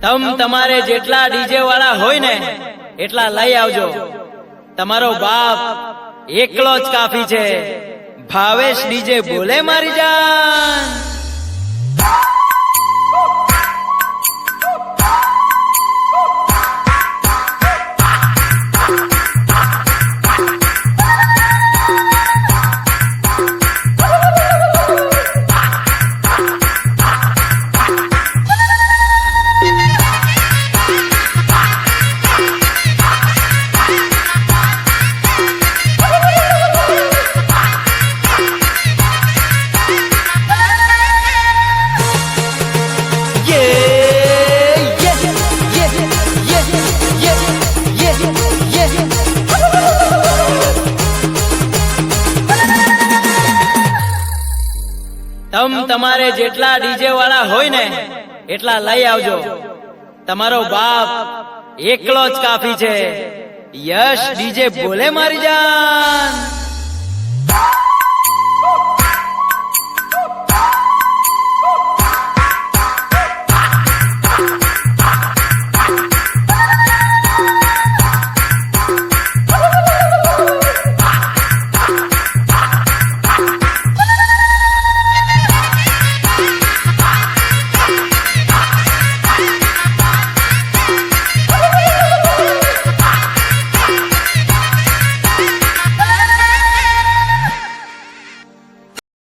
તમ તમારે જેટલા ડીજે વાળા હોય ને એટલા લઈ આવજો. તમારો બાપ એકલો જ કાફી છે. ભાવેશ ડીજે બોલે મારી જાન. તમ તમારે જેટલા ડીજે વાળા હોય ને એટલા લઈ આવજો. તમારો બાપ એકલો જ કાફી છે. યશ ડીજે બોલે મારી જાન.